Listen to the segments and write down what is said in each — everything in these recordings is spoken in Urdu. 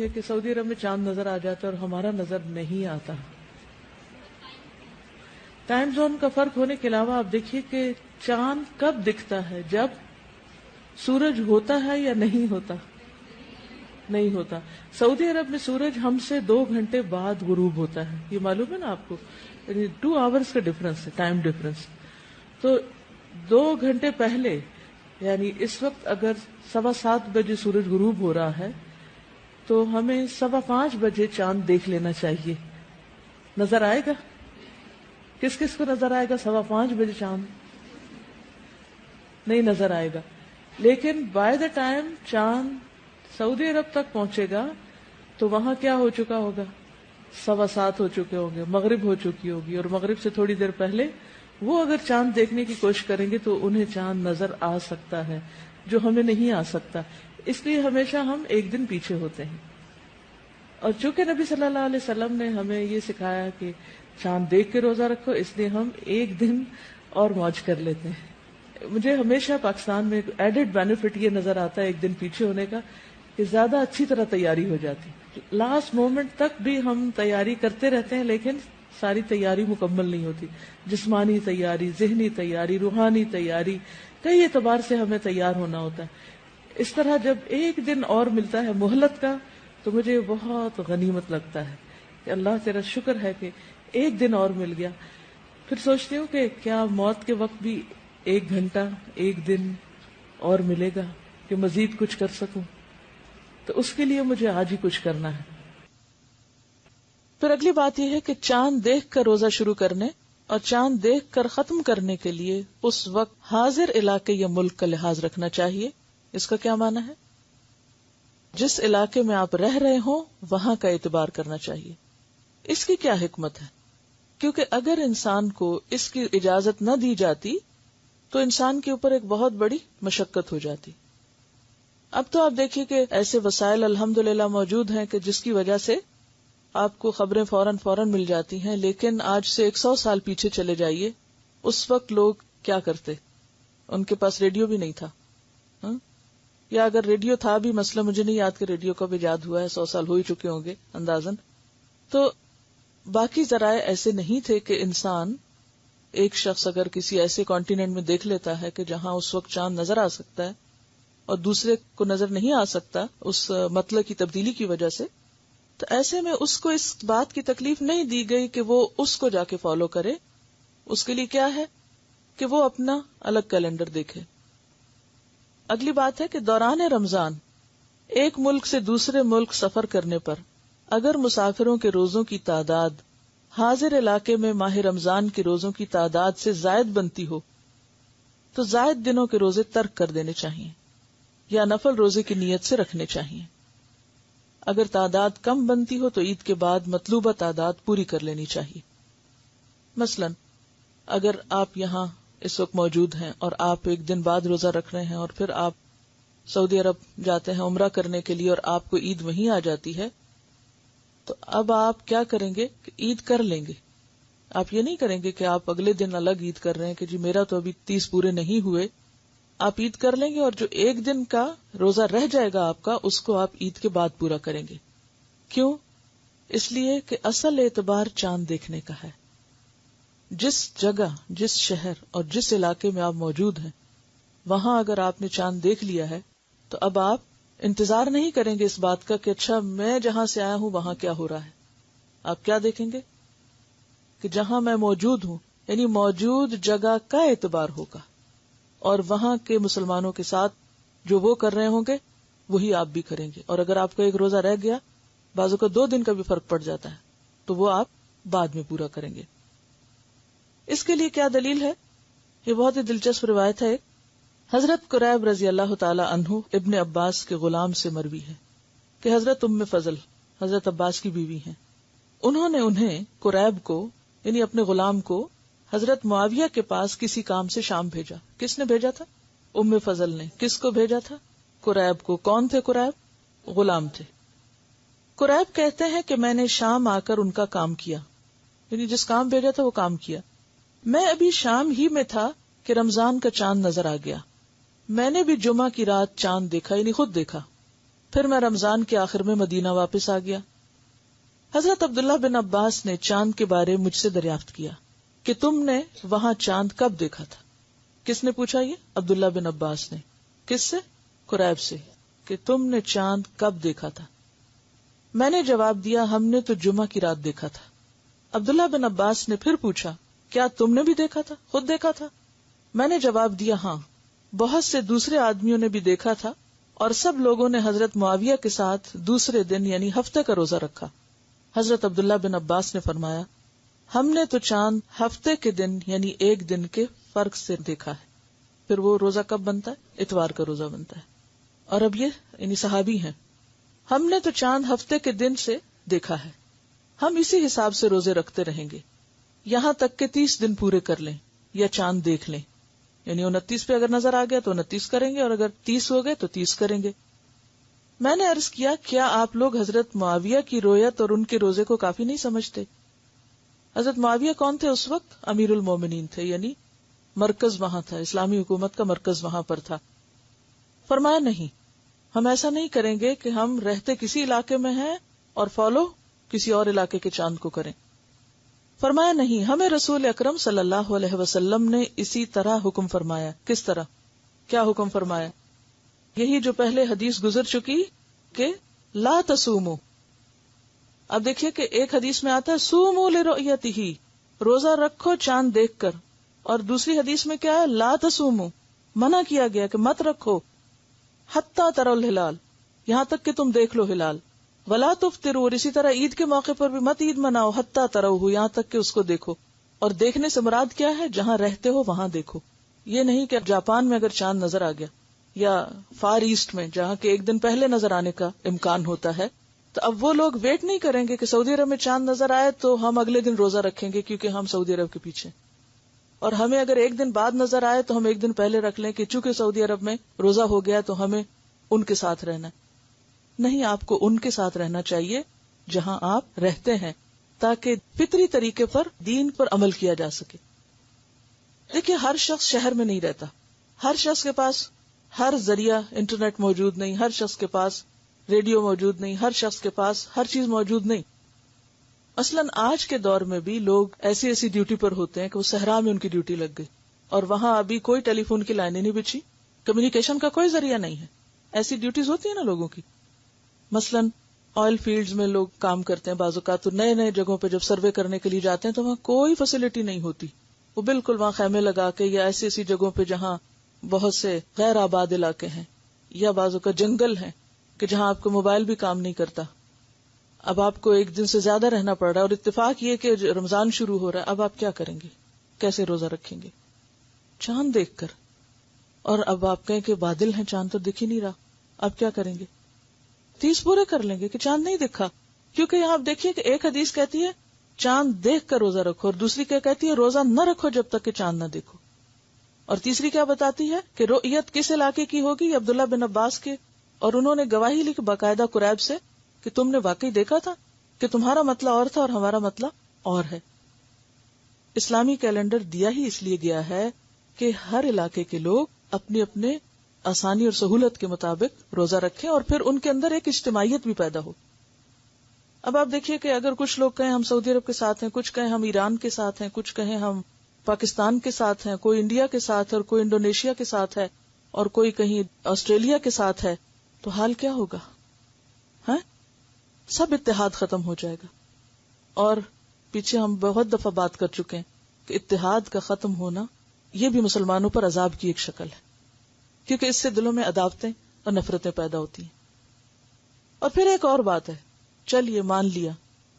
ہے کہ سعودی عرب میں چاند نظر آ جاتا ہے اور ہمارا نظر نہیں آتا. ٹائم زون کا فرق ہونے کے علاوہ آپ دیکھیے کہ چاند کب دکھتا ہے، جب سورج ہوتا ہے یا نہیں ہوتا؟ نہیں ہوتا. سعودی عرب میں سورج ہم سے 2 گھنٹے بعد غروب ہوتا ہے، یہ معلوم ہے نا آپ کو، یعنی 2 آورز کا ڈفرنس ہے، ٹائم ڈفرنس. تو 2 گھنٹے پہلے، یعنی اس وقت اگر 7:15 بجے سورج غروب ہو رہا ہے تو ہمیں 5:15 بجے چاند دیکھ لینا چاہیے. نظر آئے گا؟ کس کس کو نظر آئے گا 5:15 بجے چاند؟ نہیں نظر آئے گا. لیکن بائی دا ٹائم چاند سعودی عرب تک پہنچے گا تو وہاں کیا ہو چکا ہوگا؟ 7:15 ہو چکے ہوں گے، مغرب ہو چکی ہوگی، اور مغرب سے تھوڑی دیر پہلے وہ اگر چاند دیکھنے کی کوشش کریں گے تو انہیں چاند نظر آ سکتا ہے جو ہمیں نہیں آ سکتا. اس لیے ہمیشہ ہم ایک دن پیچھے ہوتے ہیں. اور چونکہ نبی صلی اللہ علیہ وسلم نے ہمیں یہ سکھایا کہ چاند دیکھ کے روزہ رکھو، اس لیے ہم ایک دن اور موج کر لیتے ہیں. مجھے ہمیشہ پاکستان میں ایڈڈ بینیفٹ یہ نظر آتا ہے ایک دن پیچھے ہونے کا، کہ زیادہ اچھی طرح تیاری ہو جاتی. لاسٹ مومنٹ تک بھی ہم تیاری کرتے رہتے ہیں لیکن ساری تیاری مکمل نہیں ہوتی. جسمانی تیاری، ذہنی تیاری، روحانی تیاری، کئی اعتبار سے ہمیں تیار ہونا ہوتا ہے. اس طرح جب ایک دن اور ملتا ہے مہلت کا تو مجھے بہت غنیمت لگتا ہے کہ اللہ تیرا شکر ہے کہ ایک دن اور مل گیا. پھر سوچتی ہوں کہ کیا موت کے وقت بھی 1 گھنٹہ 1 دن اور ملے گا کہ مزید کچھ کر سکوں؟ تو اس کے لیے مجھے آج ہی کچھ کرنا ہے. پھر اگلی بات یہ ہے کہ چاند دیکھ کر روزہ شروع کرنے اور چاند دیکھ کر ختم کرنے کے لیے اس وقت حاضر علاقے یا ملک کا لحاظ رکھنا چاہیے. اس کا کیا معنی ہے؟ جس علاقے میں آپ رہ رہے ہوں وہاں کا اعتبار کرنا چاہیے. اس کی کیا حکمت ہے؟ کیونکہ اگر انسان کو اس کی اجازت نہ دی جاتی تو انسان کے اوپر ایک بہت بڑی مشقت ہو جاتی. اب تو آپ دیکھیے کہ ایسے وسائل الحمدللہ موجود ہیں کہ جس کی وجہ سے آپ کو خبریں فوراً مل جاتی ہیں. لیکن آج سے 100 سال پیچھے چلے جائیے، اس وقت لوگ کیا کرتے؟ ان کے پاس ریڈیو بھی نہیں تھا، یا اگر ریڈیو تھا بھی، مسئلہ مجھے نہیں یاد کہ ریڈیو کا بھی ایجاد ہوا ہے، 100 سال ہو ہی چکے ہوں گے اندازاً. تو باقی ذرائع ایسے نہیں تھے کہ انسان، ایک شخص اگر کسی ایسے کانٹیننٹ میں دیکھ لیتا ہے کہ جہاں اس وقت چاند نظر آ سکتا ہے اور دوسرے کو نظر نہیں آ سکتا اس مطلع کی تبدیلی کی وجہ سے، تو ایسے میں اس کو اس بات کی تکلیف نہیں دی گئی کہ وہ اس کو جا کے فالو کرے. اس کے لیے کیا ہے کہ وہ اپنا الگ کیلنڈر دیکھے. اگلی بات ہے کہ دوران رمضان ایک ملک سے دوسرے ملک سفر کرنے پر اگر مسافروں کے روزوں کی تعداد حاضر علاقے میں ماہ رمضان کے روزوں کی تعداد سے زائد بنتی ہو تو زائد دنوں کے روزے ترک کر دینے چاہیے یا نفل روزے کی نیت سے رکھنے چاہیے. اگر تعداد کم بنتی ہو تو عید کے بعد مطلوبہ تعداد پوری کر لینی چاہیے. مثلا اگر آپ یہاں اس وقت موجود ہیں اور آپ ایک دن بعد روزہ رکھ رہے ہیں اور پھر آپ سعودی عرب جاتے ہیں عمرہ کرنے کے لیے اور آپ کو عید وہیں آ جاتی ہے، تو اب آپ کیا کریں گے کہ عید کر لیں گے. آپ یہ نہیں کریں گے کہ آپ اگلے دن الگ عید کر رہے ہیں کہ جی میرا تو ابھی 30 پورے نہیں ہوئے. آپ عید کر لیں گے اور جو ایک دن کا روزہ رہ جائے گا آپ کا، اس کو آپ عید کے بعد پورا کریں گے. کیوں؟ اس لیے کہ اصل اعتبار چاند دیکھنے کا ہے. جس جگہ، جس شہر اور جس علاقے میں آپ موجود ہیں وہاں اگر آپ نے چاند دیکھ لیا ہے تو اب آپ انتظار نہیں کریں گے اس بات کا کہ اچھا میں جہاں سے آیا ہوں وہاں کیا ہو رہا ہے. آپ کیا دیکھیں گے کہ جہاں میں موجود ہوں، یعنی موجود جگہ کا اعتبار ہوگا اور وہاں کے مسلمانوں کے ساتھ جو وہ کر رہے ہوں گے وہی آپ بھی کریں گے. اور اگر آپ کا ایک روزہ رہ گیا، بعضوں کا 2 دن کا بھی فرق پڑ جاتا ہے، تو وہ آپ بعد میں پورا کریں گے. اس کے لیے کیا دلیل ہے؟ یہ بہت ہی دلچسپ روایت ہے. حضرت قریب رضی اللہ تعالی عنہ ابن عباس کے غلام سے مروی ہے کہ حضرت ام فضل حضرت عباس کی بیوی ہیں، انہوں نے انہیں قریب کو یعنی اپنے غلام کو حضرت معاویہ کے پاس کسی کام سے شام بھیجا. کس نے بھیجا تھا؟ ام فضل نے. کس کو بھیجا تھا؟ قریب کو. کون تھے قریب؟ غلام تھے. قریب کہتے ہیں کہ میں نے شام آ کر ان کا کام کیا، یعنی جس کام بھیجا تھا وہ کام کیا. میں ابھی شام ہی میں تھا کہ رمضان کا چاند نظر آ گیا. میں نے بھی جمعہ کی رات چاند دیکھا، یعنی خود دیکھا. پھر میں رمضان کے آخر میں مدینہ واپس آ گیا. حضرت عبداللہ بن عباس نے چاند کے بارے مجھ سے دریافت کیا کہ تم نے وہاں چاند کب دیکھا تھا؟ کس نے پوچھا؟ یہ عبداللہ بن عباس نے. کس سے؟ قریب سے. کہ تم نے چاند کب دیکھا تھا؟ میں نے جواب دیا ہم نے تو جمعہ کی رات دیکھا تھا. عبداللہ بن عباس نے پھر پوچھا کیا تم نے بھی دیکھا تھا، خود دیکھا تھا؟ میں نے جواب دیا ہاں، بہت سے دوسرے آدمیوں نے بھی دیکھا تھا اور سب لوگوں نے حضرت معاویہ کے ساتھ دوسرے دن یعنی ہفتے کا روزہ رکھا. حضرت عبداللہ بن عباس نے فرمایا ہم نے تو چاند ہفتے کے دن یعنی ایک دن کے فرق سے دیکھا ہے. پھر وہ روزہ کب بنتا ہے؟ اتوار کا روزہ بنتا ہے. اور اب یہ یعنی صحابی ہیں، ہم نے تو چاند ہفتے کے دن سے دیکھا ہے، ہم اسی حساب سے روزے رکھتے رہیں گے یہاں تک کہ 30 دن پورے کر لیں یا چاند دیکھ لیں. یعنی 29 پہ اگر نظر آ گیا تو 29 کریں گے اور اگر 30 ہو گئے تو 30 کریں گے. میں نے عرض کیا کیا آپ لوگ حضرت معاویہ کی رویت اور ان کے روزے کو کافی نہیں سمجھتے؟ حضرت معاویہ کون تھے اس وقت؟ امیر المومنین تھے، یعنی مرکز وہاں تھا، اسلامی حکومت کا مرکز وہاں پر تھا. فرمایا نہیں، ہم ایسا نہیں کریں گے کہ ہم رہتے کسی علاقے میں ہیں اور فالو کسی اور علاقے کے چاند کو کریں. فرمایا نہیں، ہمیں رسول اکرم صلی اللہ علیہ وسلم نے اسی طرح حکم فرمایا. کس طرح؟ کیا حکم فرمایا؟ یہی جو پہلے حدیث گزر چکی کہ لا تصوموا. اب دیکھیے کہ ایک حدیث میں آتا ہے صوموا لرؤیتہ، روزہ رکھو چاند دیکھ کر، اور دوسری حدیث میں کیا ہے؟ لا تصوموا، منع کیا گیا کہ مت رکھو حتی تروا الہلال، یہاں تک کہ تم دیکھ لو ہلال. ولا تفطروا، اور اسی طرح عید کے موقع پر بھی مت عید مناؤ حتی تروہ، یہاں تک کہ اس کو دیکھو. اور دیکھنے سے مراد کیا ہے؟ جہاں رہتے ہو وہاں دیکھو. یہ نہیں کہ جاپان میں اگر چاند نظر آ گیا یا فار ایسٹ میں جہاں کے ایک دن پہلے نظر آنے کا امکان ہوتا ہے تو اب وہ لوگ ویٹ نہیں کریں گے کہ سعودی عرب میں چاند نظر آئے تو ہم اگلے دن روزہ رکھیں گے کیونکہ ہم سعودی عرب کے پیچھے. اور ہمیں اگر ایک دن بعد نظر آئے تو ہم ایک دن پہلے رکھ لیں کہ چونکہ سعودی عرب میں روزہ ہو گیا تو ہمیں ان کے ساتھ رہنا ہے. نہیں، آپ کو ان کے ساتھ رہنا چاہیے جہاں آپ رہتے ہیں تاکہ فطری طریقے پر دین پر عمل کیا جا سکے. دیکھیے ہر شخص شہر میں نہیں رہتا، ہر شخص کے پاس ہر ذریعہ انٹرنیٹ موجود نہیں، ہر شخص کے پاس ریڈیو موجود نہیں، ہر شخص کے پاس ہر چیز موجود نہیں. مثلاً آج کے دور میں بھی لوگ ایسی ڈیوٹی پر ہوتے ہیں کہ وہ صحرا میں ان کی ڈیوٹی لگ گئی اور وہاں ابھی کوئی ٹیلی فون کی لائنیں نہیں بچھی، کمیونیکیشن کا کوئی ذریعہ نہیں ہے. ایسی ڈیوٹیز ہوتی ہیں نا لوگوں کی. مثلاً آئل فیلڈز میں لوگ کام کرتے ہیں، بعض اوقات تو نئے جگہوں پہ جب سروے کرنے کے لیے جاتے ہیں تو وہاں کوئی فیسلٹی نہیں ہوتی، وہ بالکل وہاں خیمے لگا کے یا ایسی جگہوں پہ جہاں بہت سے غیر آباد علاقے ہیں یا بعض اوقات جنگل ہیں کہ جہاں آپ کو موبائل بھی کام نہیں کرتا. اب آپ کو ایک دن سے زیادہ رہنا پڑ رہا ہے اور اتفاق یہ کہ رمضان شروع ہو رہا ہے. اب آپ کیا کریں گے؟ کیسے روزہ رکھیں گے؟ چاند دیکھ کر. اور اب آپ کہیں کہ بادل ہیں، چاند تو دکھ ہی نہیں رہا، اب کیا کریں گے؟ 30 پورے کر لیں گے کہ چاند نہیں دکھا. کیونکہ یہاں آپ دیکھیے کہ ایک حدیث کہتی ہے چاند دیکھ کر روزہ رکھو اور دوسری کیا کہتی ہے روزہ نہ رکھو جب تک کہ چاند نہ دیکھو. اور تیسری کیا بتاتی ہے کہ رؤیت کس علاقے کی ہوگی؟ عبداللہ بن عباس کے. اور انہوں نے گواہی لی باقاعدہ قریب سے کہ تم نے واقعی دیکھا تھا کہ تمہارا مطلع اور تھا اور ہمارا مطلع اور ہے. اسلامی کیلنڈر دیا ہی اس لیے گیا ہے کہ ہر علاقے کے لوگ اپنے اپنے آسانی اور سہولت کے مطابق روزہ رکھیں اور پھر ان کے اندر ایک اجتماعیت بھی پیدا ہو. اب آپ دیکھیے کہ اگر کچھ لوگ کہیں ہم سعودی عرب کے ساتھ ہیں، کچھ کہیں ہم ایران کے ساتھ ہیں، کچھ کہیں ہم پاکستان کے ساتھ ہیں، کوئی انڈیا کے ساتھ ہے اور کوئی انڈونیشیا کے ساتھ ہے اور کوئی کہیں آسٹریلیا کے ساتھ ہے، تو حال کیا ہوگا؟ ہاں، سب اتحاد ختم ہو جائے گا. اور پیچھے ہم بہت دفعہ بات کر چکے ہیں کہ اتحاد کا ختم ہونا یہ بھی مسلمانوں پر عذاب کی ایک شکل ہے، کیونکہ اس سے دلوں میں عداوتیں اور نفرتیں پیدا ہوتی ہیں. اور پھر ایک اور بات ہے، چلیے مان لیا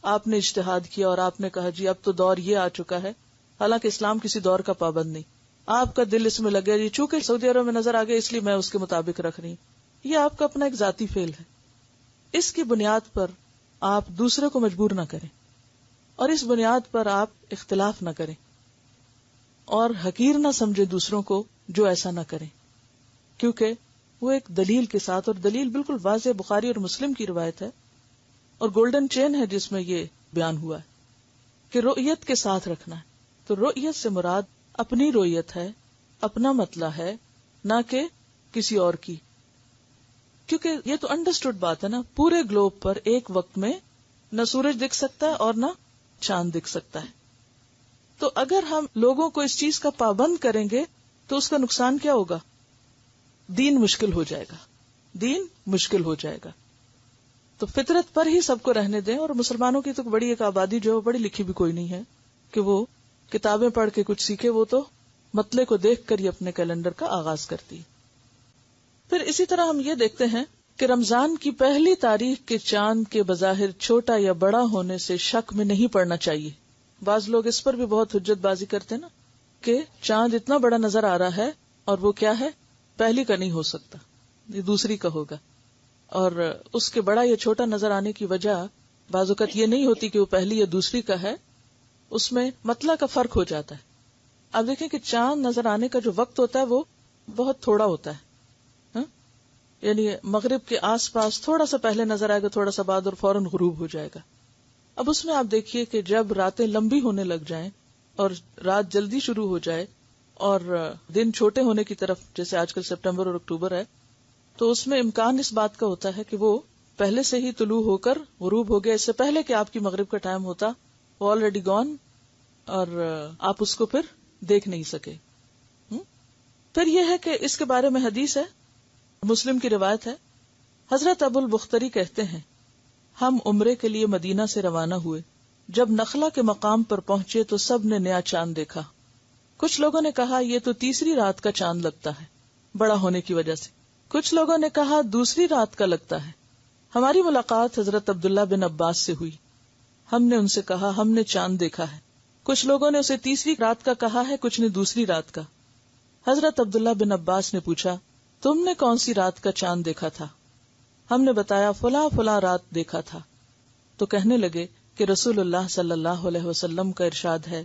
آپ نے اجتہاد کیا اور آپ نے کہا جی اب تو دور یہ آ چکا ہے، حالانکہ اسلام کسی دور کا پابند نہیں، آپ کا دل اس میں لگے جی چونکہ سعودی عرب میں نظر آ گیا اس لیے میں اس کے مطابق رکھ رہی ہوں. یہ آپ کا اپنا ایک ذاتی فعل ہے. اس کی بنیاد پر آپ دوسرے کو مجبور نہ کریں اور اس بنیاد پر آپ اختلاف نہ کریں اور حقیر نہ سمجھیں دوسروں کو جو ایسا نہ کریں، کیونکہ وہ ایک دلیل کے ساتھ، اور دلیل بالکل واضح بخاری اور مسلم کی روایت ہے اور گولڈن چین ہے جس میں یہ بیان ہوا ہے کہ رؤیت کے ساتھ رکھنا ہے. تو رؤیت سے مراد اپنی رؤیت ہے، اپنا مطلب ہے، نہ کہ کسی اور کی. کیونکہ یہ تو انڈرسٹوڈ بات ہے نا، پورے گلوب پر ایک وقت میں نہ سورج دکھ سکتا ہے اور نہ چاند دکھ سکتا ہے. تو اگر ہم لوگوں کو اس چیز کا پابند کریں گے تو اس کا نقصان کیا ہوگا؟ دین مشکل ہو جائے گا، دین مشکل ہو جائے گا. تو فطرت پر ہی سب کو رہنے دیں. اور مسلمانوں کی تو بڑی ایک آبادی جو پڑھی لکھی بھی کوئی نہیں ہے کہ وہ کتابیں پڑھ کے کچھ سیکھے، وہ تو مطلع کو دیکھ کر ہی اپنے کیلنڈر کا آغاز کرتی. پھر اسی طرح ہم یہ دیکھتے ہیں کہ رمضان کی پہلی تاریخ کے چاند کے بظاہر چھوٹا یا بڑا ہونے سے شک میں نہیں پڑنا چاہیے. بعض لوگ اس پر بھی بہت حجت بازی کرتے نا کہ چاند اتنا بڑا نظر آ رہا ہے اور وہ کیا ہے، پہلی کا نہیں ہو سکتا، یہ دوسری کا ہوگا. اور اس کے بڑا یا چھوٹا نظر آنے کی وجہ بعض اوقات یہ نہیں ہوتی کہ وہ پہلی یا دوسری کا ہے، اس میں مطلع کا فرق ہو جاتا ہے. اب دیکھیں کہ چاند نظر آنے کا جو وقت ہوتا ہے وہ بہت تھوڑا ہوتا ہے، یعنی مغرب کے آس پاس تھوڑا سا پہلے نظر آئے گا، تھوڑا سا بعد، اور فوراً غروب ہو جائے گا. اب اس میں آپ دیکھیے کہ جب راتیں لمبی ہونے لگ جائیں اور رات جلدی شروع ہو جائے اور دن چھوٹے ہونے کی طرف، جیسے آج کل سپٹمبر اور اکتوبر ہے، تو اس میں امکان اس بات کا ہوتا ہے کہ وہ پہلے سے ہی طلوع ہو کر غروب ہو گیا، اس سے پہلے کہ آپ کی مغرب کا ٹائم ہوتا وہ آلریڈی گون، اور آپ اس کو پھر دیکھ نہیں سکے. پھر یہ ہے کہ اس کے بارے میں حدیث ہے، مسلم کی روایت ہے. حضرت ابو البختری کہتے ہیں، ہم عمرے کے لیے مدینہ سے روانہ ہوئے. جب نخلا کے مقام پر پہنچے تو سب نے نیا چاند دیکھا. کچھ لوگوں نے کہا یہ تو تیسری رات کا چاند لگتا ہے بڑا ہونے کی وجہ سے. کچھ لوگوں نے کہا دوسری رات کا لگتا ہے. ہماری ملاقات حضرت عبداللہ بن عباس سے ہوئی. ہم نے ان سے کہا ہم نے چاند دیکھا ہے. کچھ لوگوں نے اسے تیسری رات کا کہا ہے، کچھ نے دوسری رات کا. حضرت عبداللہ بن عباس نے پوچھا تم نے کون سی رات کا چاند دیکھا تھا؟ ہم نے بتایا فلاں فلاں رات دیکھا تھا. تو کہنے لگے کہ رسول اللہ صلی اللہ علیہ وسلم کا ارشاد ہے